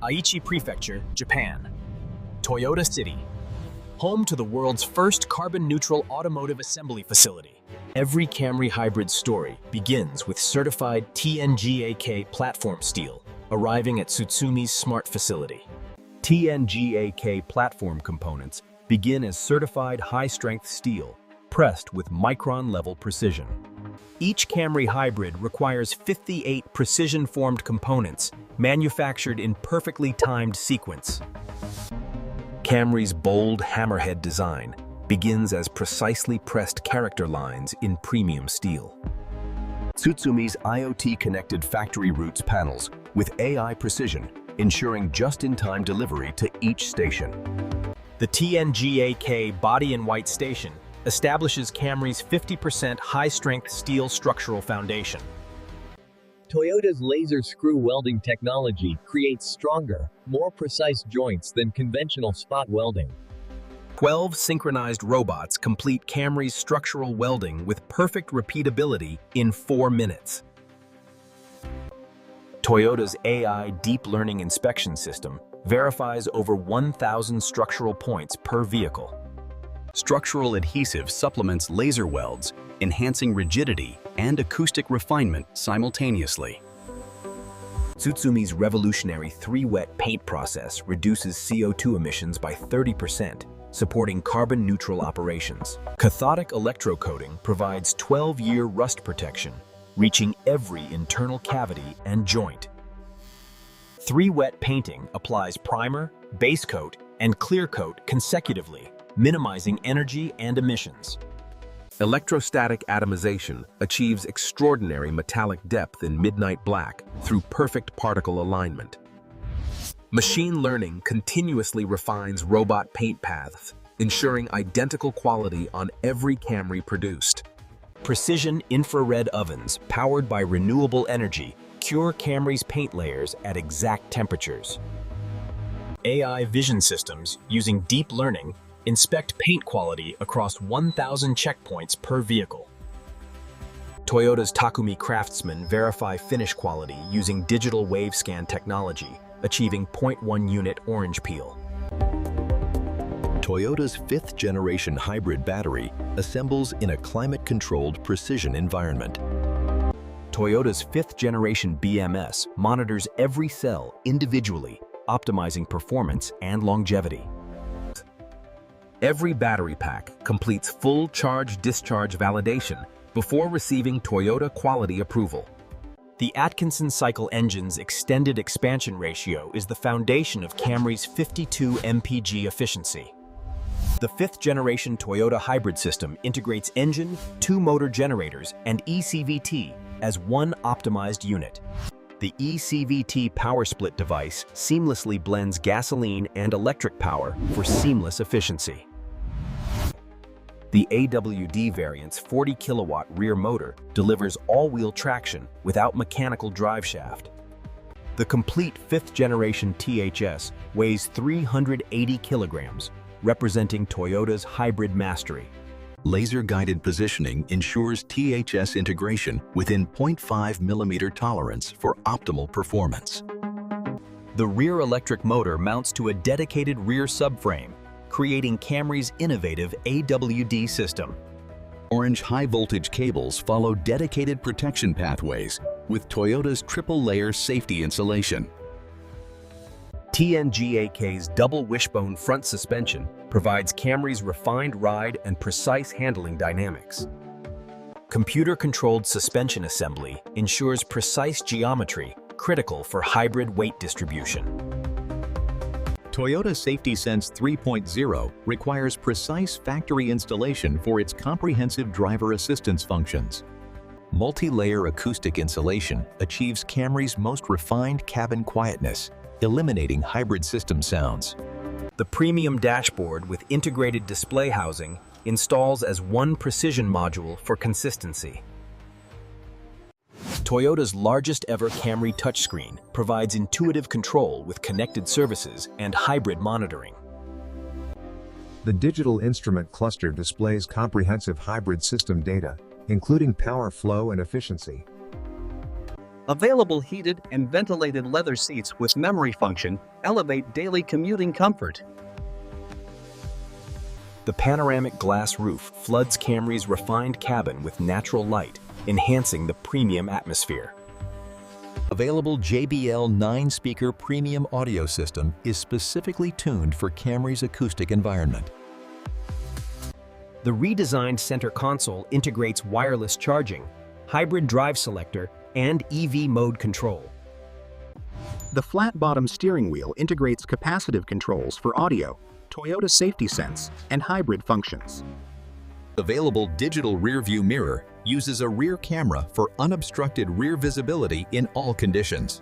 Aichi Prefecture, Japan. Toyota City, home to the world's first carbon-neutral automotive assembly facility. Every Camry Hybrid story begins with certified TNGAK platform steel, arriving at Tsutsumi's smart facility. TNGAK platform components begin as certified high-strength steel, pressed with micron-level precision. Each Camry Hybrid requires 58 precision-formed components manufactured in perfectly timed sequence. Camry's bold hammerhead design begins as precisely pressed character lines in premium steel. Tsutsumi's IoT-connected factory routes panels with AI precision, ensuring just-in-time delivery to each station. The TNGAK body-in-white station establishes Camry's 50% high-strength steel structural foundation. Toyota's laser screw welding technology creates stronger, more precise joints than conventional spot welding. 12 synchronized robots complete Camry's structural welding with perfect repeatability in 4 minutes. Toyota's AI deep learning inspection system verifies over 1,000 structural points per vehicle. Structural adhesive supplements laser welds, enhancing rigidity and acoustic refinement simultaneously. Tsutsumi's revolutionary 3-wet paint process reduces CO2 emissions by 30%, supporting carbon-neutral operations. Cathodic electrocoating provides 12-year rust protection, reaching every internal cavity and joint. 3-wet painting applies primer, base coat, and clear coat consecutively, minimizing energy and emissions. Electrostatic atomization achieves extraordinary metallic depth in midnight black through perfect particle alignment. Machine learning continuously refines robot paint paths, ensuring identical quality on every Camry produced. Precision infrared ovens powered by renewable energy cure Camry's paint layers at exact temperatures. AI vision systems using deep learning inspect paint quality across 1,000 checkpoints per vehicle. Toyota's Takumi craftsmen verify finish quality using digital wave scan technology, achieving 0.1 unit orange peel. Toyota's 5th-generation hybrid battery assembles in a climate-controlled precision environment. Toyota's 5th-generation BMS monitors every cell individually, optimizing performance and longevity. Every battery pack completes full charge-discharge validation before receiving Toyota quality approval. The Atkinson cycle engine's extended expansion ratio is the foundation of Camry's 52 mpg efficiency. The 5th-generation Toyota hybrid system integrates engine, 2 motor generators, and eCVT as one optimized unit. The eCVT power split device seamlessly blends gasoline and electric power for seamless efficiency. The AWD variant's 40-kilowatt rear motor delivers all-wheel traction without mechanical driveshaft. The complete 5th-generation THS weighs 380 kilograms, representing Toyota's hybrid mastery. Laser-guided positioning ensures THS integration within 0.5 millimeter tolerance for optimal performance. The rear electric motor mounts to a dedicated rear subframe, creating Camry's innovative AWD system. Orange high-voltage cables follow dedicated protection pathways with Toyota's triple-layer safety insulation. TNGAK's double wishbone front suspension provides Camry's refined ride and precise handling dynamics. Computer-controlled suspension assembly ensures precise geometry critical for hybrid weight distribution. Toyota Safety Sense 3.0 requires precise factory installation for its comprehensive driver assistance functions. Multi-layer acoustic insulation achieves Camry's most refined cabin quietness, eliminating hybrid system sounds. The premium dashboard with integrated display housing installs as one precision module for consistency. Toyota's largest ever Camry touchscreen provides intuitive control with connected services and hybrid monitoring. The digital instrument cluster displays comprehensive hybrid system data, including power flow and efficiency. Available heated and ventilated leather seats with memory function elevate daily commuting comfort. The panoramic glass roof floods Camry's refined cabin with natural light, enhancing the premium atmosphere. Available JBL 9-speaker premium audio system is specifically tuned for Camry's acoustic environment. The redesigned center console integrates wireless charging, hybrid drive selector, and EV mode control. The flat-bottom steering wheel integrates capacitive controls for audio, Toyota Safety Sense, and hybrid functions. Available digital rear-view mirror uses a rear camera for unobstructed rear visibility in all conditions.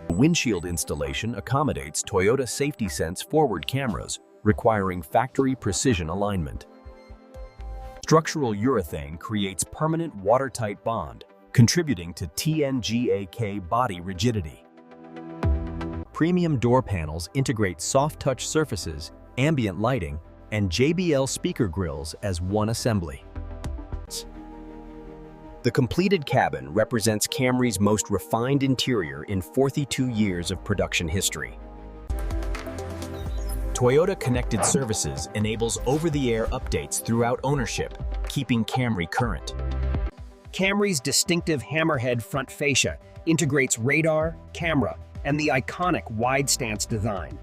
The windshield installation accommodates Toyota Safety Sense forward cameras, requiring factory precision alignment. Structural urethane creates permanent watertight bond, contributing to TNGAK body rigidity. Premium door panels integrate soft-touch surfaces, ambient lighting, and JBL speaker grills as one assembly. The completed cabin represents Camry's most refined interior in 42 years of production history. Toyota Connected Services enables over-the-air updates throughout ownership, keeping Camry current. Camry's distinctive hammerhead front fascia integrates radar, camera, and the iconic wide-stance design.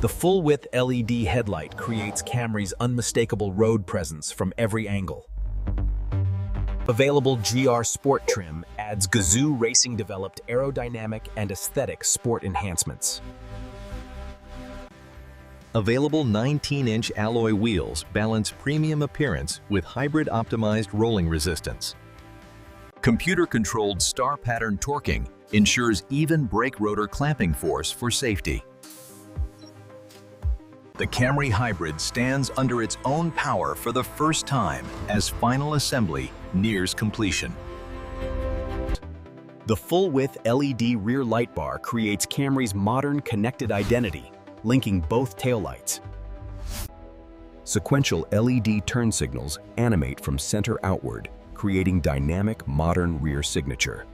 The full-width LED headlight creates Camry's unmistakable road presence from every angle. Available GR Sport trim adds Gazoo Racing-developed aerodynamic and aesthetic sport enhancements. Available 19-inch alloy wheels balance premium appearance with hybrid-optimized rolling resistance. Computer-controlled star pattern torquing ensures even brake rotor clamping force for safety. The Camry Hybrid stands under its own power for the first time as final assembly nears completion. The full-width LED rear light bar creates Camry's modern connected identity, linking both taillights. Sequential LED turn signals animate from center outward, creating dynamic modern rear signature.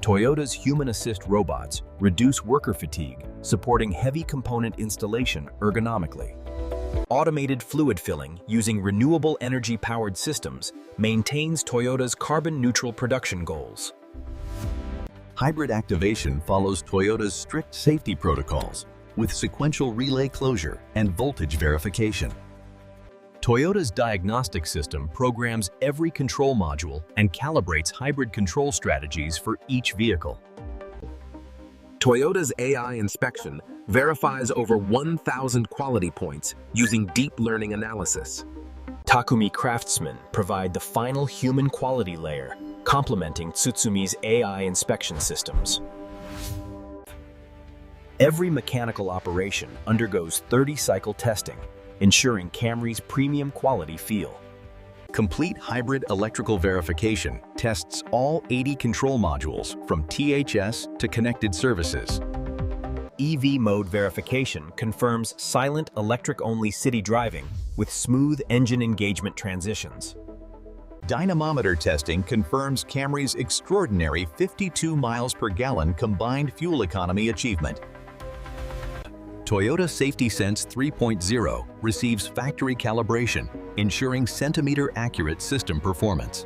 Toyota's human assist robots reduce worker fatigue, supporting heavy component installation ergonomically. Automated fluid filling using renewable energy-powered systems maintains Toyota's carbon-neutral production goals. Hybrid activation follows Toyota's strict safety protocols with sequential relay closure and voltage verification. Toyota's diagnostic system programs every control module and calibrates hybrid control strategies for each vehicle. Toyota's AI inspection verifies over 1,000 quality points using deep learning analysis. Takumi Craftsmen provide the final human quality layer, complementing Tsutsumi's AI inspection systems. Every mechanical operation undergoes 30-cycle testing, ensuring Camry's premium quality feel. Complete hybrid electrical verification tests all 80 control modules from THS to connected services. EV mode verification confirms silent electric-only city driving with smooth engine engagement transitions. Dynamometer testing confirms Camry's extraordinary 52 miles per gallon combined fuel economy achievement. Toyota Safety Sense 3.0 receives factory calibration, ensuring centimeter-accurate system performance.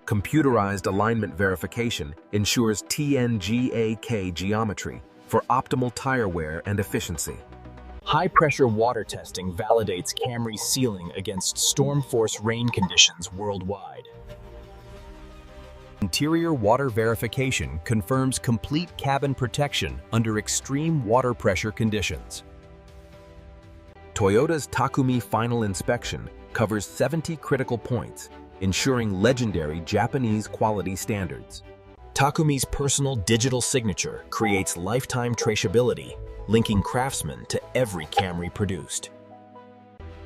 Computerized alignment verification ensures TNGAK geometry for optimal tire wear and efficiency. High-pressure water testing validates Camry's sealing against storm force rain conditions worldwide. Interior water verification confirms complete cabin protection under extreme water pressure conditions. Toyota's Takumi Final Inspection covers 70 critical points, ensuring legendary Japanese quality standards. Takumi's personal digital signature creates lifetime traceability, linking craftsmen to every Camry produced.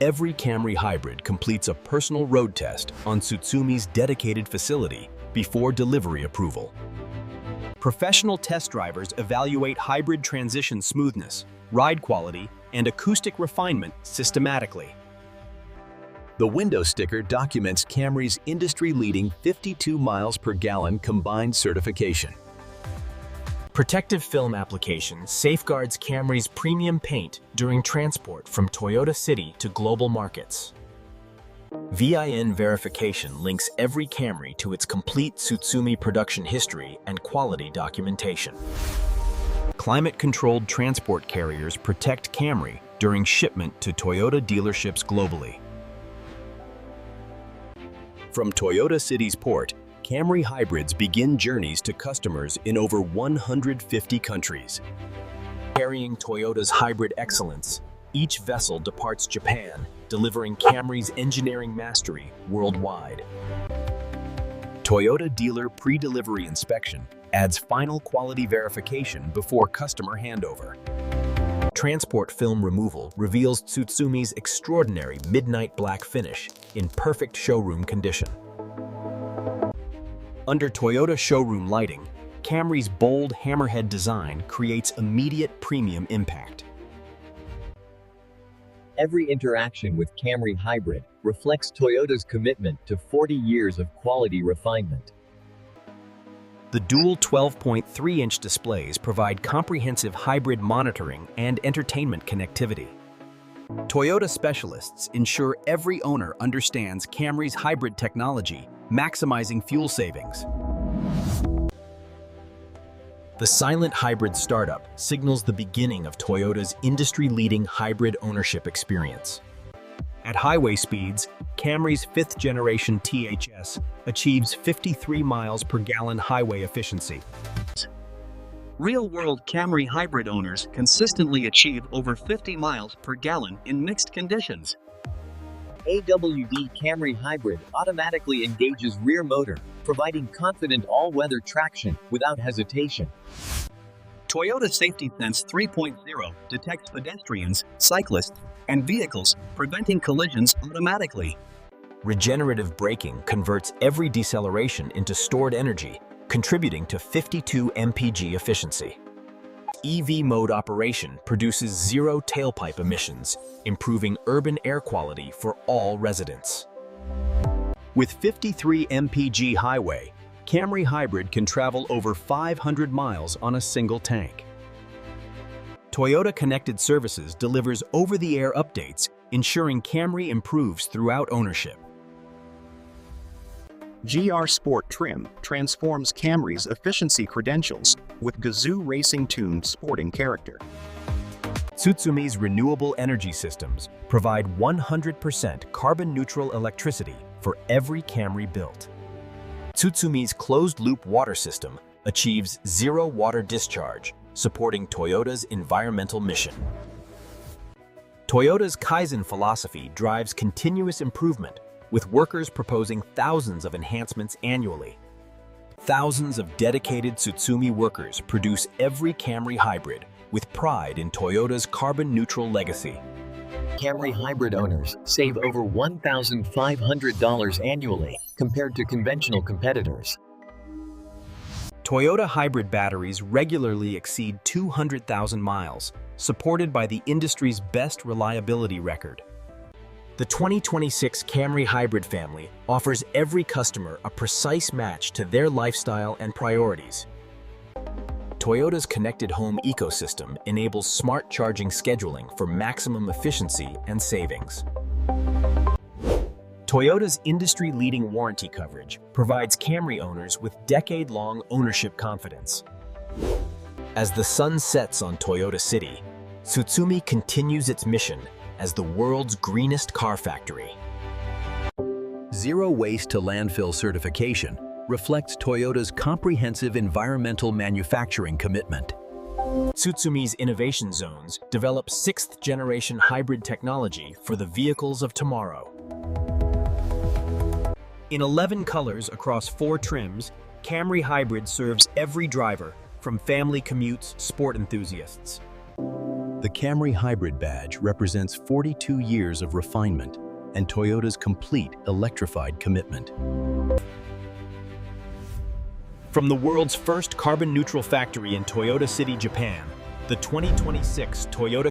Every Camry Hybrid completes a personal road test on Tsutsumi's dedicated facility before delivery approval. Professional test drivers evaluate hybrid transition smoothness, ride quality, and acoustic refinement systematically. The window sticker documents Camry's industry-leading 52 miles per gallon combined certification. Protective film application safeguards Camry's premium paint during transport from Toyota City to global markets. VIN verification links every Camry to its complete Tsutsumi production history and quality documentation. Climate-controlled transport carriers protect Camry during shipment to Toyota dealerships globally. From Toyota City's port, Camry hybrids begin journeys to customers in over 150 countries. Carrying Toyota's hybrid excellence, each vessel departs Japan, delivering Camry's engineering mastery worldwide. Toyota dealer pre-delivery inspection adds final quality verification before customer handover. Transport film removal reveals Tsutsumi's extraordinary midnight black finish in perfect showroom condition. Under Toyota showroom lighting, Camry's bold hammerhead design creates immediate premium impact. Every interaction with Camry Hybrid reflects Toyota's commitment to 40 years of quality refinement. The dual 12.3-inch displays provide comprehensive hybrid monitoring and entertainment connectivity. Toyota specialists ensure every owner understands Camry's hybrid technology, maximizing fuel savings. The silent hybrid startup signals the beginning of Toyota's industry-leading hybrid ownership experience. At highway speeds, Camry's fifth-generation THS achieves 53 miles per gallon highway efficiency. Real-world Camry hybrid owners consistently achieve over 50 miles per gallon in mixed conditions. AWD Camry Hybrid automatically engages rear motor, providing confident all-weather traction without hesitation. Toyota Safety Sense 3.0 detects pedestrians, cyclists, and vehicles, preventing collisions automatically. Regenerative braking converts every deceleration into stored energy, contributing to 52 mpg efficiency. EV mode operation produces zero tailpipe emissions, improving urban air quality for all residents. With 53 mpg highway, Camry Hybrid can travel over 500 miles on a single tank. Toyota Connected Services delivers over-the-air updates, ensuring Camry improves throughout ownership. GR Sport Trim transforms Camry's efficiency credentials with Gazoo racing-tuned sporting character. Tsutsumi's renewable energy systems provide 100% carbon-neutral electricity for every Camry built. Tsutsumi's closed-loop water system achieves zero water discharge, supporting Toyota's environmental mission. Toyota's Kaizen philosophy drives continuous improvement, with workers proposing thousands of enhancements annually. Thousands of dedicated Tsutsumi workers produce every Camry Hybrid with pride in Toyota's carbon-neutral legacy. Camry Hybrid owners save over $1,500 annually compared to conventional competitors. Toyota hybrid batteries regularly exceed 200,000 miles, supported by the industry's best reliability record. The 2026 Camry Hybrid family offers every customer a precise match to their lifestyle and priorities. Toyota's connected home ecosystem enables smart charging scheduling for maximum efficiency and savings. Toyota's industry-leading warranty coverage provides Camry owners with decade-long ownership confidence. As the sun sets on Toyota City, Tsutsumi continues its mission as the world's greenest car factory. Zero waste to landfill certification reflects Toyota's comprehensive environmental manufacturing commitment. Tsutsumi's innovation zones develop sixth-generation hybrid technology for the vehicles of tomorrow. In 11 colors across 4 trims, Camry Hybrid serves every driver, from family commutes, sport enthusiasts. The Camry Hybrid badge represents 42 years of refinement and Toyota's complete electrified commitment. From the world's first carbon-neutral factory in Toyota City, Japan, the 2026 Toyota